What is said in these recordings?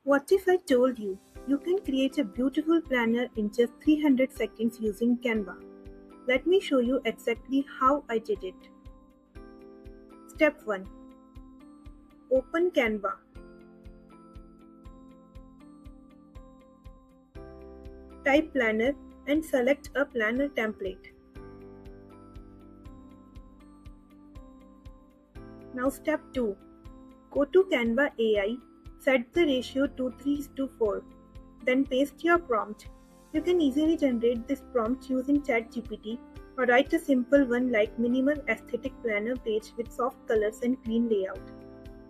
What if I told you you can create a beautiful planner in just 300 seconds using Canva? Let me show you exactly how I did it. Step 1. Open Canva. Type planner and select a planner template. Now step 2. Go to Canva AI, set the ratio to 3:4, then paste your prompt. You can easily generate this prompt using ChatGPT or write a simple one like minimal aesthetic planner page with soft colors and clean layout.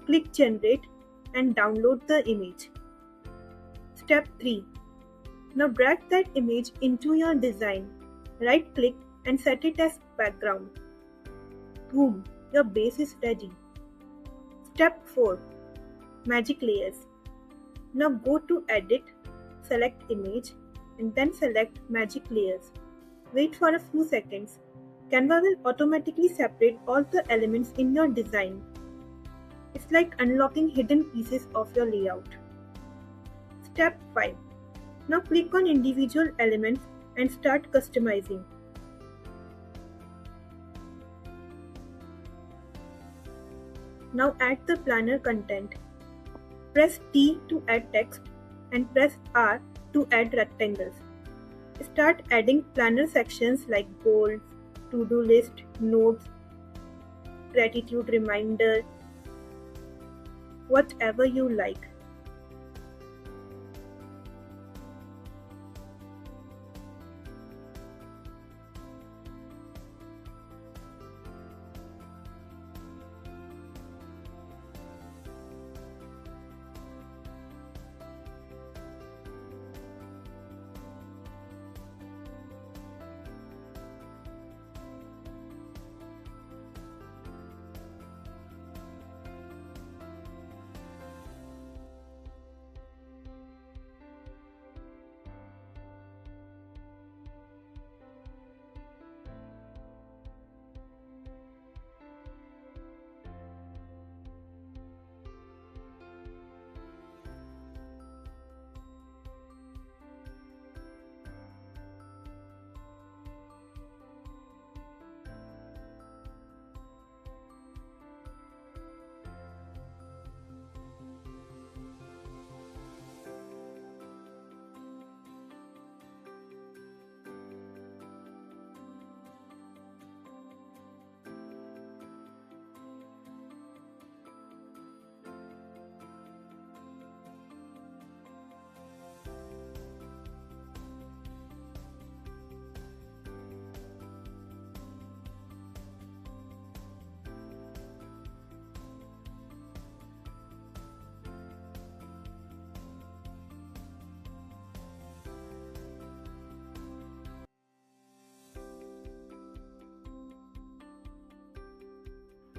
Click generate and download the image. Step 3. Now drag that image into your design. Right click and set it as background. Boom, your base is ready. Step 4. Magic layers. Now go to edit, select image and then select magic layers. Wait for a few seconds. Canva will automatically separate all the elements in your design. It's like unlocking hidden pieces of your layout. Step 5. Now click on individual elements and start customizing. Now add the planner content. Press T to add text and press R to add rectangles. Start adding planner sections like goals, to-do list, notes, gratitude reminder, whatever you like.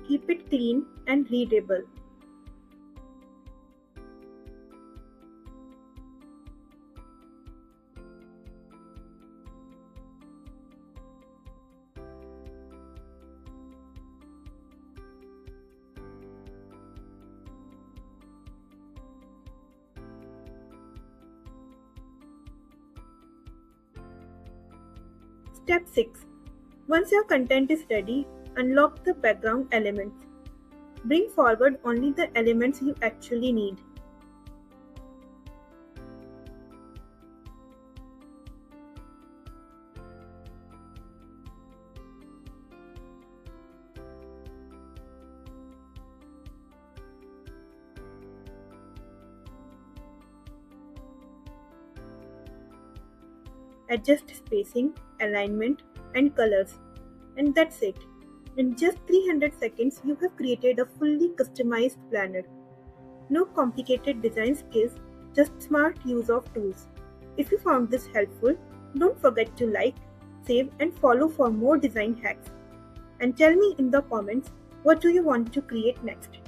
Keep it clean and readable. Step 6. Once your content is ready, unlock the background elements. Bring forward only the elements you actually need. Adjust spacing, alignment, and colors. And that's it. In just 300 seconds, you have created a fully customized planner. No complicated design skills, just smart use of tools. If you found this helpful, don't forget to like, save, and follow for more design hacks. And tell me in the comments, what do you want to create next?